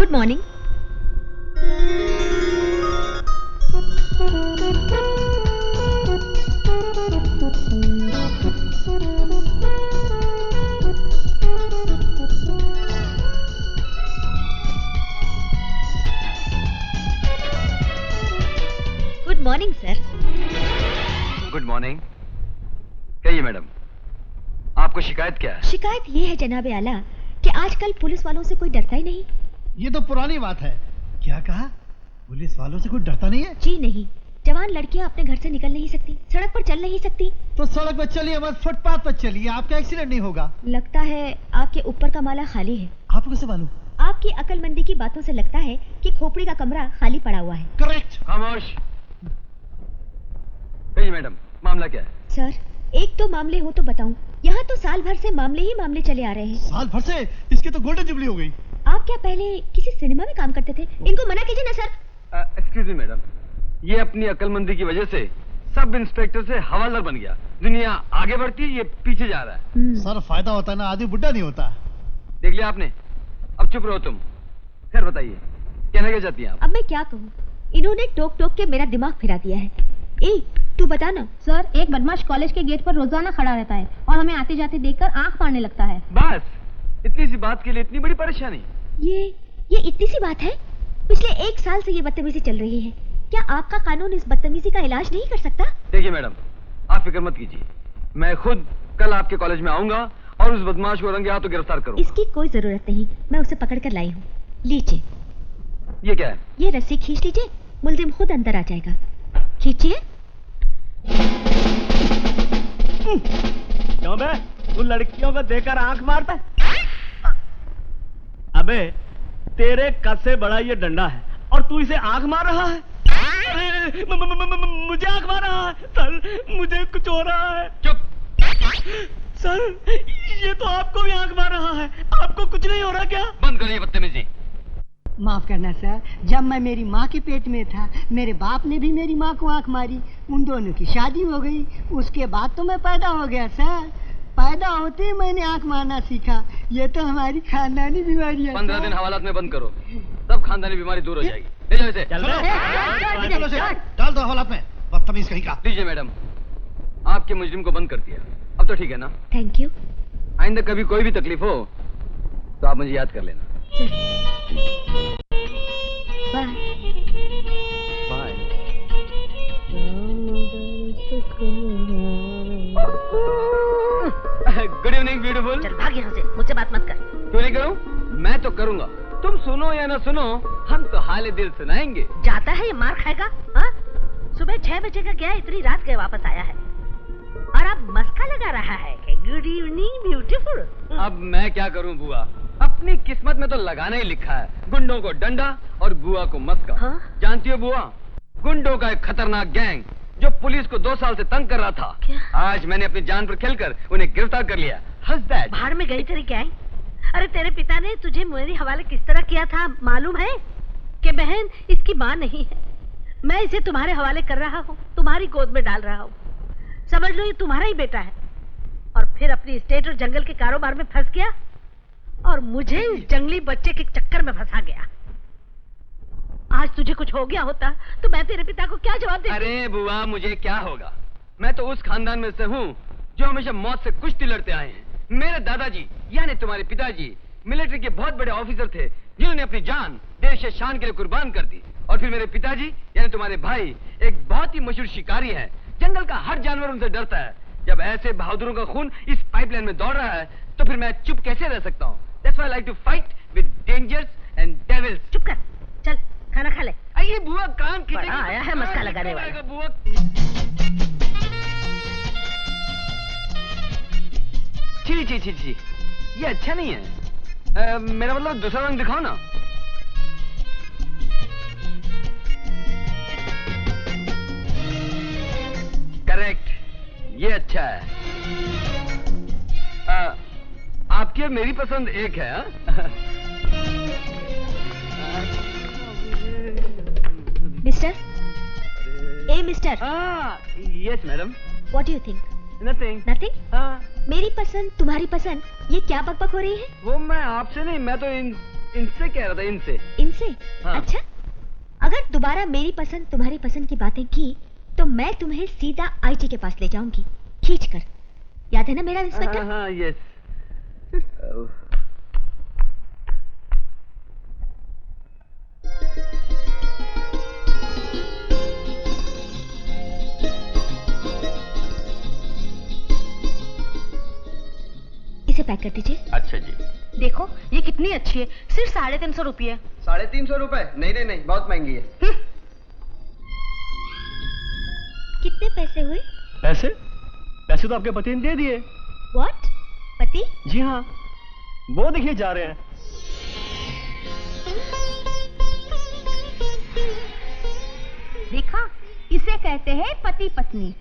Good morning. Good morning sir. Good morning. कहिए madam, आपको शिकायत क्या है? शिकायत ये है जनाबे आला कि आजकल पुलिस वालों से कोई डरता ही नहीं। ये तो पुरानी बात है। क्या कहा? पुलिस वालों से कोई डरता नहीं है? जी नहीं, जवान लड़कियां अपने घर से निकल नहीं सकती, सड़क पर चल नहीं सकती। तो सड़क पर चलिए मत, फुटपाथ पर चलिए, आपका एक्सीडेंट नहीं होगा। लगता है आपके ऊपर का माला खाली है। आपको कैसे मालूम? आपकी अकलमंदी की बातों से लगता है कि खोपड़ी का कमरा खाली पड़ा हुआ है। करेक्ट। खामोश। कहिए मैडम, मामला क्या है? सर, एक तो मामले हो तो बताऊं। यहाँ तो साल भर से मामले ही मामले चले आ रहे हैं। साल भर से? इसकी तो गोल्डन जुबली हो गई। आप क्या पहले किसी सिनेमा में काम करते थे? इनको मना कीजिए ना सर। एक्सक्यूज मी मैडम, ये अपनी अकलमंदी की वजह से सब इंस्पेक्टर से हवालदार बन गया। दुनिया आगे बढ़ती है, ये पीछे जा रहा है। सर फायदा होता है ना, आदमी बुढ़ा नहीं होता। देख लिया आपने, अब चुप रहो तुम। खैर बताइए, कहना क्या चाहती हैं आप? अब मैं क्या कहूँ, इन्होंने टोक टोक के मेरा दिमाग फिरा दिया है। ए, तू बता ना। सर, एक बदमाश कॉलेज के गेट पर रोजाना खड़ा रहता है और हमें आते जाते देखकर आंख मारने लगता है। बस इतनी सी बात के लिए इतनी बड़ी परेशानी? ये इतनी सी बात है? पिछले 1 साल से ये बदतमीजी चल रही है। क्या आपका कानून इस बदतमीजी का इलाज नहीं कर सकता? देखिए मैडम, आप फिक्र मत कीजिए, मैं खुद कल आपके कॉलेज में आऊंगा और उस बदमाश को रंगे हाथों गिरफ्तार करूंगा। इसकी कोई जरूरत नहीं, मैं उसे पकड़ कर लाई हूँ। लीजिए। ये क्या है? ये रस्सी खींच लीजिए, मुलजिम खुद अंदर आ जाएगा। खींचिए। क्यों बे, तू लड़कियों को देखकर आंख मारता है? अबे तेरे कद से बड़ा ये डंडा है और तू इसे आंख मार रहा है? अरे मुझे आंख मार रहा है सर, मुझे कुछ हो रहा है। चुप। सर, ये तो आपको भी आंख मार रहा है, आपको कुछ नहीं हो रहा क्या? बंद करिए बदतमीजी। माफ करना सर, जब मैं मेरी माँ के पेट में था मेरे बाप ने भी मेरी माँ को आंख मारी, उन दोनों की शादी हो गई, उसके बाद तो मैं पैदा हो गया सर। पैदा होते ही मैंने आंख मारना सीखा। ये तो हमारी खानदानी बीमारी है। 15 दिन हवालात में बंद करो, तब खानदानी बीमारी दूर हो जाएगी। ले जाओ इसे। डाल दो हवालात में, बदतमीज कहीं का। लीजिए मैडम, आपके मुजरिम को बंद कर दिया, अब तो ठीक है ना? Thank you. आइंदा कभी कोई भी तकलीफ हो तो आप मुझे याद कर लेना। Bye. Bye. Good evening beautiful. चल भाग यहाँ से, मुझसे बात मत कर। क्यों नहीं करूं? मैं तो करूंगा। तुम सुनो या ना सुनो, हम तो हाले दिल सुनाएंगे। जाता है ये मार खाएगा। हाँ, सुबह 6 बजे का गया, इतनी रात गए वापस आया है और अब मस्का लगा रहा है कि गुड इवनिंग ब्यूटीफुल। अब मैं क्या करूं बुआ, अपनी किस्मत में तो लगाना ही लिखा है, गुंडों को डंडा और बुआ को मस्का। हाँ? जानती हो बुआ, गुंडों का एक खतरनाक गैंग जो पुलिस को 2 साल से तंग कर रहा था, क्या? आज मैंने अपनी जान पर खेलकर उन्हें गिरफ्तार कर लिया। हंस दैट। बाहर में गई तेरी गैंग। अरे तेरे पिता ने तुझे मेरे हवाले किस तरह किया था मालूम है? कि बहन इसकी माँ नहीं है, मैं इसे तुम्हारे हवाले कर रहा हूँ, तुम्हारी गोद में डाल रहा हूँ। समझ लो ये तुम्हारा ही बेटा है। और फिर अपनी स्टेट और जंगल के कारोबार में फंस गया और मुझे इस जंगली बच्चे के चक्कर में फंसा गया। आज तुझे कुछ हो गया होता तो मैं तेरे पिता को क्या जवाब देती? अरे बुआ, मुझे क्या होगा, मैं तो उस खानदान में से हूँ जो हमेशा मौत से कुश्ती लड़ते आए हैं। मेरे दादाजी यानी तुम्हारे पिताजी मिलिट्री के बहुत बड़े ऑफिसर थे जिन्होंने अपनी जान देश के शान के लिए कुर्बान कर दी। और फिर मेरे पिताजी यानी तुम्हारे भाई एक बहुत ही मशहूर शिकारी हैं, जंगल का हर जानवर उनसे डरता है। जब ऐसे बहादुरों का खून इस पाइपलाइन में दौड़ रहा है तो फिर मैं चुप कैसे रह सकता हूँ? That's why I like to fight with dangers and devils. चुप कर, चल खाना खा ले। आइए बुआ, काम कीजिए। बड़ा आया है मस्का लगाने वाला। बुआ, छी छी छी छी, ये अच्छा नहीं है। मेरा मतलब दूसरा रंग दिखाओ ना। करेक्ट, ये अच्छा है। आपकी और मेरी पसंद एक है। Mister, A mister, yes madam. What do you think? Nothing. Nothing? मेरी पसंद तुम्हारी पसंद, ये क्या बकबक हो रही है? वो मैं आपसे नहीं, मैं तो इन इनसे कह रहा था, इनसे। इनसे? हाँ। अच्छा, अगर दोबारा मेरी पसंद तुम्हारी पसंद की बातें की तो मैं तुम्हें सीधा आईजी के पास ले जाऊंगी, खींच कर। याद है ना मेरा इंस्पेक्टर? हाँ, यस। इसे पैक कर दीजिए। अच्छा जी। देखो ये कितनी अच्छी है, सिर्फ 350 रुपये। 350 रुपए? नहीं नहीं, बहुत महंगी है। कितने पैसे हुए? पैसे? पैसे तो आपके पति ने दे दिए। व्हाट? पति? जी हाँ, वो देखिए जा रहे हैं। देखा, इसे कहते हैं पति पत्नी।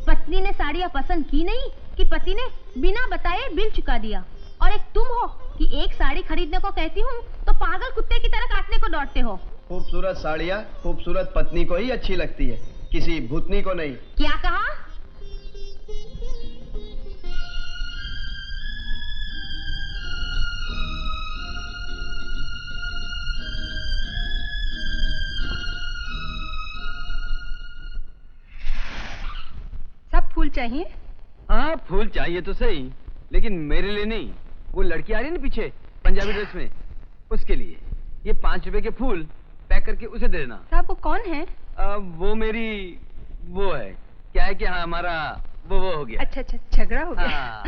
पत्नी ने साड़ियाँ पसंद की नहीं कि पति ने बिना बताए बिल चुका दिया। और एक तुम हो कि एक साड़ी खरीदने को कहती हूँ तो पागल कुत्ते की तरह काटने को दौड़ते हो। खूबसूरत साड़ियाँ खूबसूरत पत्नी को ही अच्छी लगती है, किसी भूतनी को नहीं। क्या कहा? सब फूल चाहिए? हाँ, फूल चाहिए तो सही, लेकिन मेरे लिए नहीं। वो लड़की आ रही है ना पीछे पंजाबी ड्रेस में, उसके लिए। ये 5 रुपए के फूल पैक करके उसे दे देना। साहब वो कौन है? वो मेरी वो है। क्या है कि हाँ, हमारा वो हो गया। अच्छा अच्छा, झगड़ा हो गया। हाँ।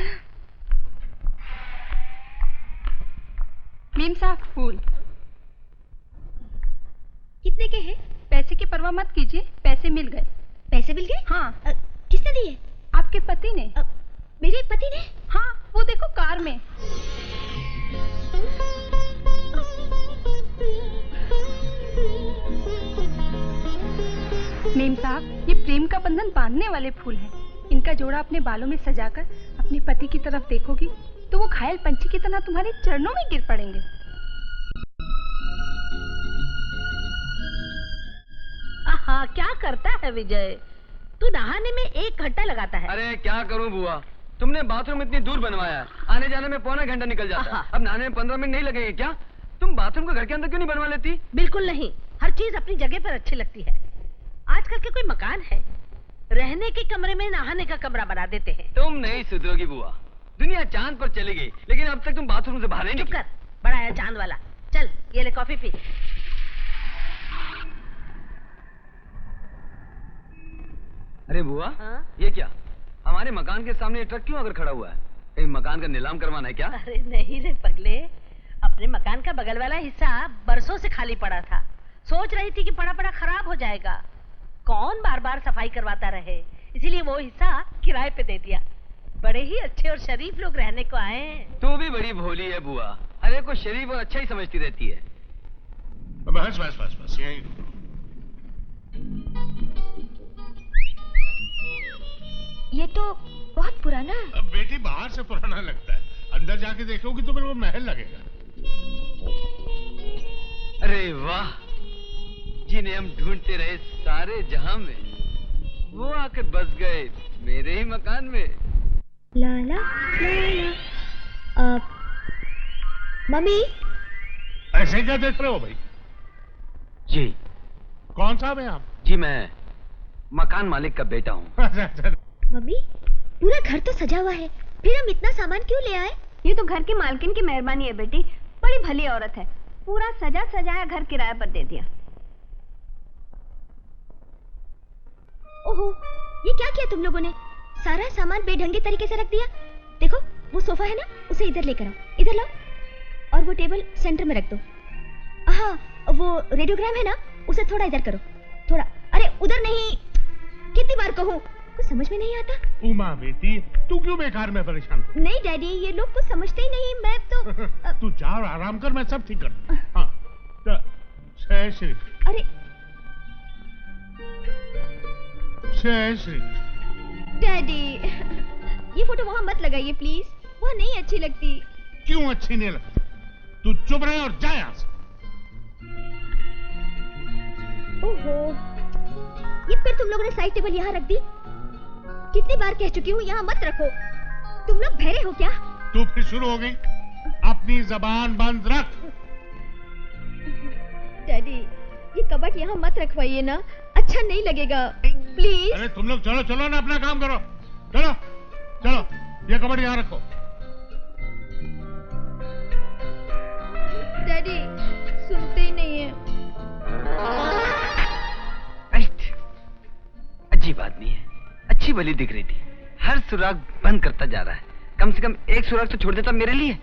मीम साहब फूल। कितने के हैं? पैसे की परवाह मत कीजिए, पैसे मिल गए। पैसे मिल गए? हाँ। किसने दिए? आपके पति ने। मेरे पति ने? हाँ, वो देखो कार में। मीम साहब, ये प्रेम का बंधन बांधने वाले फूल हैं। इनका जोड़ा अपने बालों में सजाकर अपने पति की तरफ देखोगी तो वो घायल पंछी की तरह तुम्हारे चरणों में गिर पड़ेंगे। आहा, क्या करता है विजय? तू नहाने में 1 घंटा लगाता है। अरे क्या करूं बुआ, तुमने बाथरूम इतनी दूर बनवाया है, आने जाने में पौना घंटा निकल जाता है। अब नहाने में 15 मिनट नहीं लगेंगे क्या? तुम बाथरूम को घर के अंदर क्यों नहीं बनवा लेती? बिल्कुल नहीं, हर चीज अपनी जगह पर अच्छी लगती है। आजकल के कोई मकान है, रहने के कमरे में नहाने का कमरा बना देते हैं। तुम नहीं सुधरोगी बुआ, दुनिया चांद पर चली गई, लेकिन अब तक तुम बाथरूम से बाहर नहीं चुप निकली। कर, बड़ा है चांद वाला। चल ये ले कॉफी पी। अरे बुआ, हाँ? ये क्या? हमारे मकान के सामने ये ट्रक क्यों अगर खड़ा हुआ है? कहीं मकान का नीलाम करवाना है क्या? अरे नहीं रे पगले, अपने मकान का बगल वाला हिस्सा बरसों से खाली पड़ा था। सोच रही थी कि पड़ा पड़ा खराब हो जाएगा, कौन बार बार सफाई करवाता रहे, इसीलिए वो हिस्सा किराए पे दे दिया। बड़े ही अच्छे और शरीफ लोग रहने को आए हैं। तू भी बड़ी भोली है बुआ, हर एक को शरीफ और अच्छा ही समझती रहती है। बस बस बस बस यही। ये तो बहुत पुराना है। अब बेटी बाहर से पुराना लगता है, अंदर जाके देखोगी तो मेरे को महल लगेगा। अरे वाह, जिन्हें हम ढूंढते रहे सारे जहां में, वो आकर बस गए मेरे ही मकान में। लाला लाला। मम्मी। ऐसे क्या देख रहे हो भाई? जी। कौन साहब है आप? जी मैं मकान मालिक का बेटा हूँ। अच्छा। मम्मी, पूरा घर तो सजा हुआ है, फिर हम इतना सामान क्यों ले आए? ये तो घर की मालकिन की मेहरबानी है बेटी, बड़ी भली औरत है। पूरा सजा सजाया घर किराए पर दे दिया। ओहो, ये क्या किया तुम लोगों ने? सारा सामान बेढंगे तरीके से रख दिया। देखो वो सोफा है ना, उसे इधर लेकर आओ, इधर लाओ। और वो टेबल सेंटर में रख दो। हाँ, वो रेडियोग्राम है ना, उसे थोड़ा इधर करो, थोड़ा। अरे उधर नहीं, कितनी बार कहूँ, कुछ समझ में नहीं आता। उमा बेटी, तू क्यों बेकार में परेशान? नहीं डैडी, ये लोग कुछ समझते ही नहीं। मैं तो तू जा और आराम कर, मैं सब ठीक कर दूं। हाँ, जय श्री। अरे जय श्री। डैडी, ये फोटो वहाँ मत लगाइए प्लीज, वहाँ नहीं अच्छी लगती। क्यों अच्छी नहीं लगती? तू चुप रहे और जा यहाँ से। ओहो, ये फिर तुम लोगों ने साइड टेबल यहाँ रख दी। कितनी बार कह चुकी हूँ यहाँ मत रखो। तुम लोग बहरे हो क्या? तू फिर शुरू हो गई, अपनी जबान बंद रख। डैडी, ये कबट यहाँ मत रखवाइए ना, अच्छा नहीं लगेगा, प्लीज। अरे तुम लोग चलो चलो ना, अपना काम करो। चलो चलो, ये कबट यहाँ रखो। डैडी सुनते ही नहीं है। अजीब आदमी है, अच्छी भली दिख रही थी, हर सुराग बंद करता जा रहा है। कम से कम एक सुराग तो छोड़ देता मेरे लिए।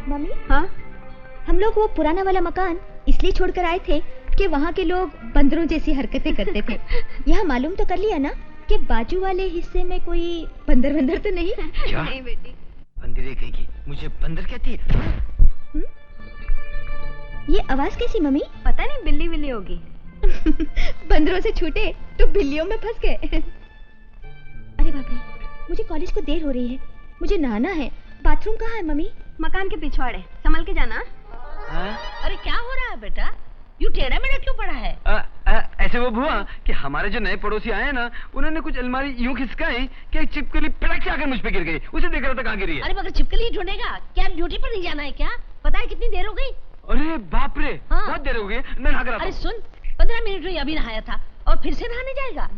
मम्मी, हाँ, हम लोग वो पुराना वाला मकान इसलिए छोड़कर आए थे कि वहाँ के लोग बंदरों जैसी हरकतें करते थे। यहाँ मालूम तो कर लिया ना कि बाजू वाले हिस्से में कोई बंदर तो नहीं? क्या? नहीं बेटी। बंदरे कहेगी, मुझे बंदर कहती है? ये आवाज कैसी मम्मी? पता नहीं, बिल्ली बिल्ली होगी। बंदरों से छूटे तो बिल्लियों में फंस गए। अरे बाप रे, मुझे कॉलेज को देर हो रही है, मुझे नहाना है। बाथरूम कहाँ है मम्मी? मकान के पिछवाड़े, संभल के जाना। अरे क्या हो रहा है बेटा? यूँ टेढ़ा मेढ़ा क्यों पड़ा है? ऐसे वो बुआ कि हमारे जो नए पड़ोसी आए ना, उन्होंने कुछ अलमारी यूं खिसकाई कि एक छिपकली पटक से आकर मुझ पे गिर गई। उसे देख रहा था कहाँ गिरी है। अरे मगर छिपकली ही ढूंढेगा क्या? ड्यूटी पर नहीं जाना है क्या? पता है कितनी देर हो गई? अरे बाप रे, हाँ। बहुत देर हो गई, मैं नहा कर आता अरे हूं। सुन, 15 मिनट में अभी नहाया था और फिर से नहाने जाएगा?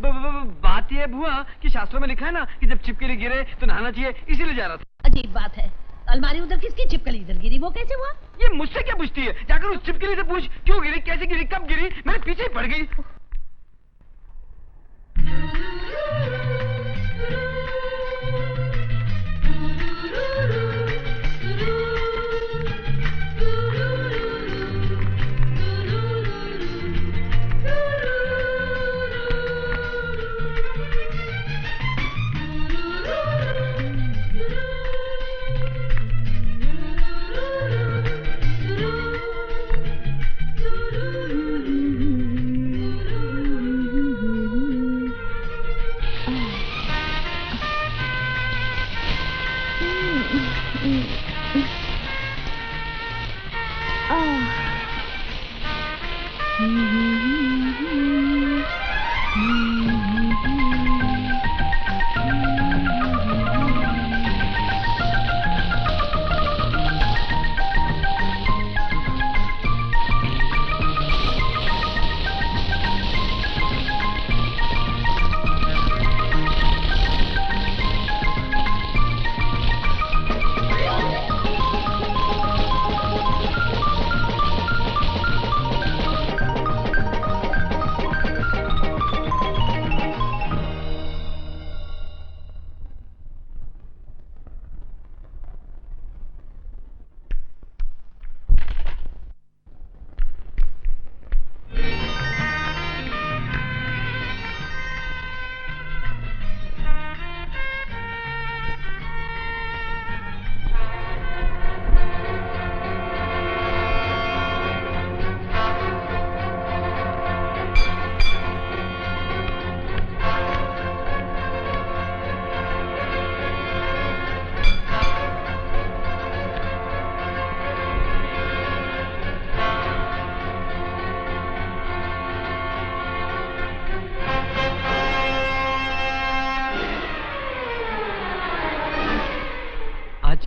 बात यह बुआ कि शास्त्रों में लिखा है ना कि जब छिपकली गिरे तो नहाना चाहिए, इसीलिए जा रहा था। अजीब बात है, अलमारी उधर किसकी, छिपकली इधर गिरी, वो कैसे हुआ? ये मुझसे क्या पूछती है? जाकर उस छिपकली से पूछ, क्यों गिरी, कैसे गिरी, कब गिरी, मेरे पीछे ही पड़ गई।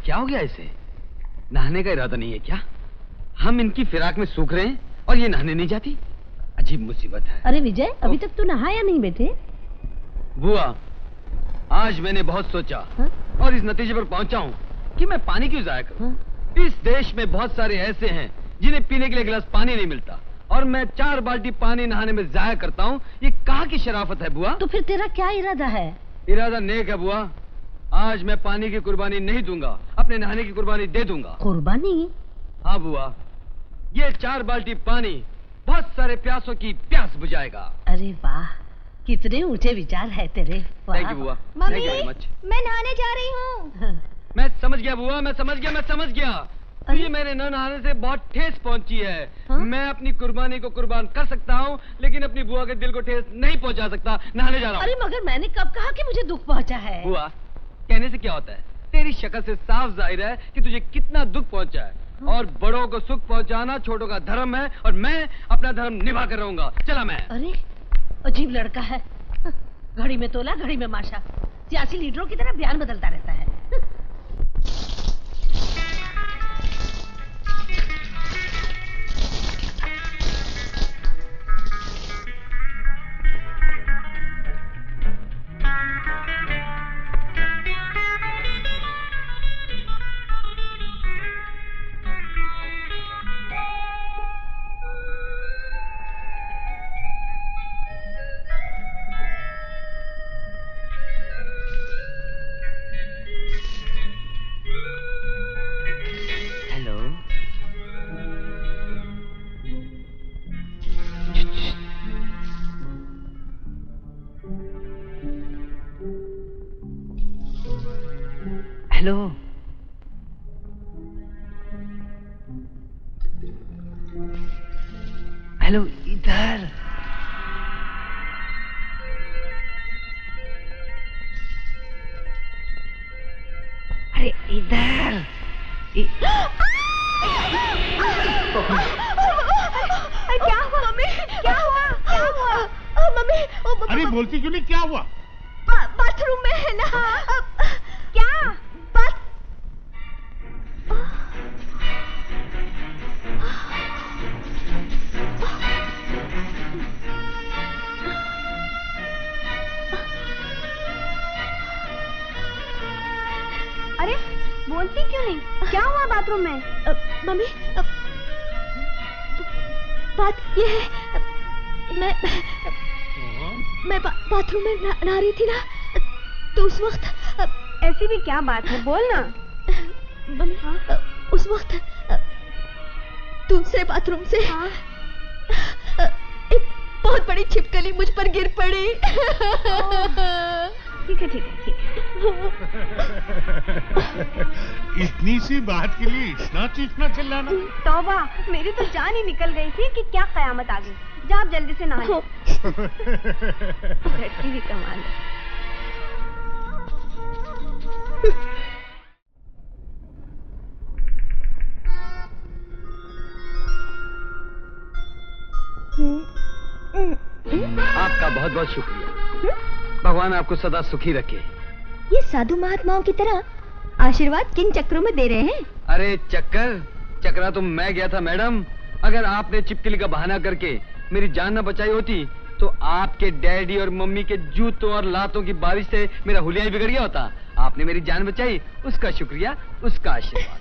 क्या हो गया इसे? नहाने का इरादा नहीं है क्या? हम इनकी फिराक में सूख रहे हैं और ये नहाने नहीं जाती। अजीब मुसीबत है। अरे विजय, अभी तक तू नहाया नहीं बेटे? बुआ, आज मैंने बहुत सोचा और इस नतीजे पर पहुंचा हूं कि मैं पानी क्यों जाया करूं। इस देश में बहुत सारे ऐसे हैं जिन्हें पीने के लिए गिलास पानी नहीं मिलता और मैं 4 बाल्टी पानी नहाने में जाया करता हूं। ये कहाँ की शराफत है बुआ? तो फिर तेरा क्या इरादा है? इरादा नेक है बुआ। आज मैं पानी की कुर्बानी नहीं दूंगा, अपने नहाने की कुर्बानी दे दूंगा। कुर्बानी? हाँ बुआ, ये 4 बाल्टी पानी बहुत सारे प्यासों की प्यास बुझाएगा। अरे वाह, कितने ऊंचे विचार है तेरे। थैंक यू बुआ। मम्मी, मैं नहाने जा रही हूँ। मैं समझ गया बुआ, मैं समझ गया। तुझे मेरे न नहाने से बहुत ठेस पहुंची है। मैं अपनी कुर्बानी को कुर्बान कर सकता हूँ, लेकिन अपनी बुआ के दिल को ठेस नहीं पहुंचा सकता। नहाने जा रहा हूँ। अरे मगर मैंने कब कहा कि मुझे दुख पहुंचा है? बुआ, कहने से क्या होता है? तेरी शक्ल से साफ जाहिर है कि तुझे कितना दुख पहुंचा है। और बड़ों को सुख पहुंचाना छोटों का धर्म है और मैं अपना धर्म निभा कर रहूंगा। चला मैं। अरे अजीब लड़का है, घड़ी में तोला घड़ी में माशा, सियासी लीडरों की तरह बयान बदलता रहता है। हेलो। हेलो, इधर। अरे इधर। क्या हुआ मम्मी? क्या हुआ? क्या हुआ? मम्मी, अरे बोलती क्यों नहीं, क्या हुआ? बाथरूम में है ना। क्या बात? अरे बोलती क्यों नहीं? क्या हुआ बाथरूम में? मम्मी, बात ये है, मैं बाथरूम में नहा रही थी ना, तो उस वक्त। ऐसी भी क्या बात है, बोल ना मम्मी। उस वक्त दूसरे बाथरूम से एक बहुत बड़ी छिपकली मुझ पर गिर पड़ी। ठीक है, ठीक है, ठीक है। इतनी सी बात के लिए इतना चीखना चिल्लाना? तौबा, मेरी तो जान ही निकल गई थी कि क्या कयामत आ गई। जा आप जल्दी से नहा लो। लड़की भी कमाल है। आपका बहुत बहुत शुक्रिया। भगवान आपको सदा सुखी रखे। ये साधु महात्माओं की तरह आशीर्वाद किन चक्रों में दे रहे हैं? अरे चक्रा तो मैं गया था मैडम। अगर आपने चिपकली का बहाना करके मेरी जान न बचाई होती तो आपके डैडी और मम्मी के जूतों और लातों की बारिश से मेरा हुलिया ही बिगड़ गया होता। आपने मेरी जान बचाई, उसका शुक्रिया, उसका आशीर्वाद।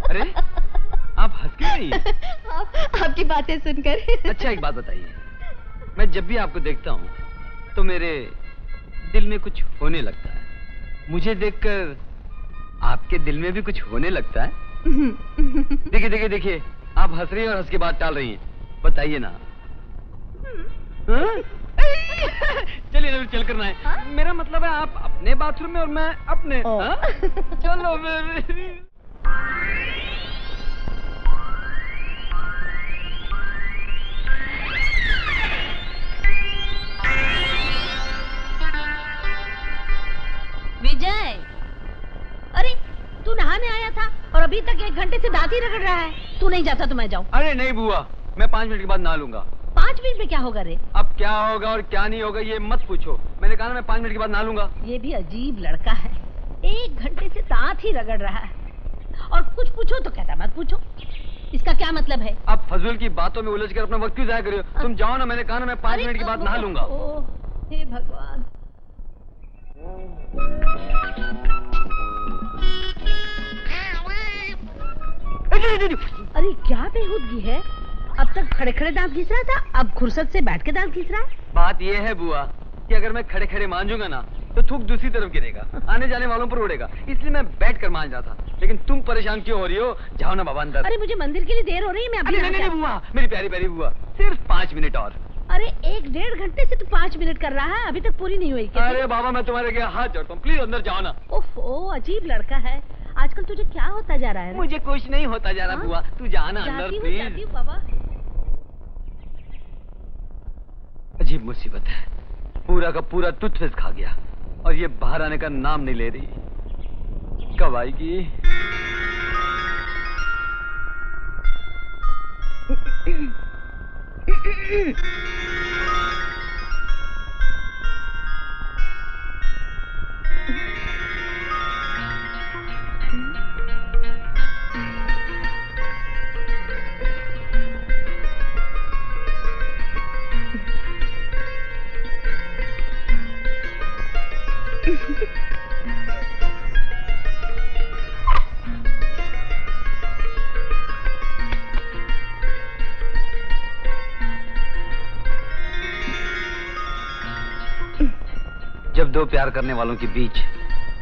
अरे आप हंस क्यों रही हैं? आपकी बातें सुनकर। अच्छा एक बात बताइए, मैं जब भी आपको देखता हूँ तो मेरे दिल में कुछ होने लगता है। मुझे देखकर आपके दिल में भी कुछ होने लगता है? देखिए देखिए देखिए, आप हंस रही हैं और हंस के बाद टाल रही हैं। बताइए ना। चलिए ना, चल करना है। मेरा मतलब है आप अपने बाथरूम में और मैं अपने। चलो मेरे। विजय, अरे तू नहाने आया था और अभी तक 1 घंटे से दांत ही रगड़ रहा है। तू नहीं जाता तो मैं जाऊं। अरे नहीं बुआ, मैं 5 मिनट के बाद नहा लूंगा। 5 मिनट में क्या होगा रे? अब क्या होगा और क्या नहीं होगा ये मत पूछो। मैंने कहा ना मैं 5 मिनट के बाद नहा लूंगा। ये भी अजीब लड़का है, 1 घंटे से दांत ही रगड़ रहा है और कुछ पूछो तो कहता मत पूछो। इसका क्या मतलब है? अब फजूल की बातों में उलझ कर अपना वक्त क्यों जाया करियो? तुम जाओ ना, मैंने कहा ना मैं 5 मिनट के बाद नहा लूंगा। हे भगवान। अरे क्या बेहूदगी है? अब तक खड़े खड़े दांत घिस रहा था, अब फुर्सत से बैठ के दांत घिस रहा है। बात यह है बुआ कि अगर मैं खड़े खड़े मांजूंगा ना तो थूक दूसरी तरफ गिरेगा, आने जाने वालों पर उड़ेगा। इसलिए मैं बैठ कर मांज रहा था। लेकिन तुम परेशान क्यों हो रही हो? जाओ ना बाबा अंदर। अरे मुझे मंदिर के लिए देर हो रही है, मैं अभी नहीं नहीं बुआ, मेरी प्यारी प्यारी बुआ, सिर्फ 5 मिनट और। अरे 1-1.5 घंटे से तू 5 मिनट कर रहा है, अभी तक पूरी नहीं हुई क्या? अरे बाबा मैं तुम्हारे आगे हाथ जोड़ता हूँ, प्लीज अंदर जाओ ना। ओफो, अजीब लड़का है। आजकल तुझे क्या होता जा रहा है? मुझे कुछ नहीं होता जा रहा बुआ, तू जाना अंदर प्लीज। जाती हूँ बाबा। अजीब मुसीबत है, पूरा का पूरा टूथपेस्ट खा गया और ये बाहर आने का नाम नहीं ले रही। कब आएगी? जब दो प्यार करने वालों के बीच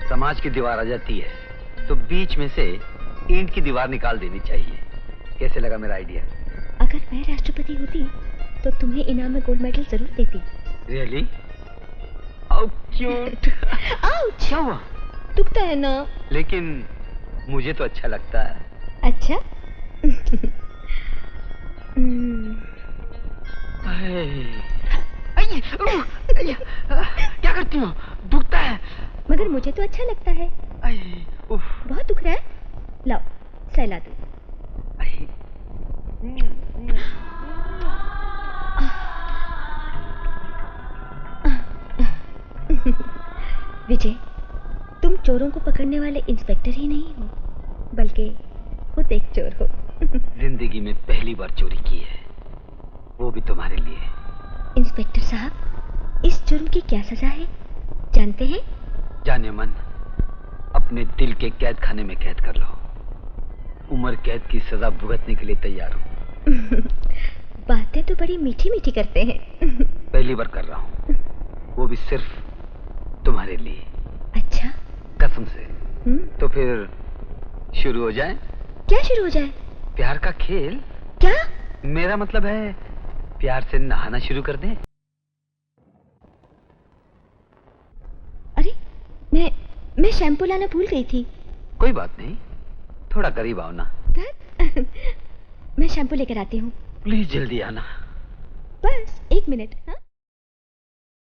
समाज की दीवार आ जाती है तो बीच में से ईंट की दीवार निकाल देनी चाहिए। कैसे लगा मेरा आइडिया? अगर मैं राष्ट्रपति होती तो तुम्हें इनाम में गोल्ड मेडल जरूर देती। रियली? How cute. आउच। क्या हुआ? दुखता है ना। लेकिन मुझे तो अच्छा लगता है। अच्छा। क्या करती हो? दुखता है। मगर मुझे तो अच्छा लगता है। बहुत दुख रहा है, लाओ सहला दो। विजय, तुम चोरों को पकड़ने वाले इंस्पेक्टर ही नहीं हो, बल्कि खुद एक चोर हो। जिंदगी में पहली बार चोरी की है, वो भी तुम्हारे लिए। इंस्पेक्टर साहब, इस जुर्म की क्या सजा है जानते हैं? जाने मन, अपने दिल के कैद खाने में कैद कर लो। उम्र कैद की सजा भुगतने के लिए तैयार हूँ। बातें तो बड़ी मीठी मीठी करते हैं। पहली बार कर रहा हूँ, वो भी सिर्फ तुम्हारे लिए। अच्छा, कसम से। तो फिर शुरू हो जाए? क्या शुरू हो जाए? प्यार का खेल। क्या? मेरा मतलब है प्यार से नहाना शुरू कर दें। अरे मैं शैम्पू लाना भूल गई थी। कोई बात नहीं, थोड़ा करीब आओ ना। मैं शैम्पू लेकर आती हूँ। प्लीज जल्दी आना। बस 1 मिनट। हाँ?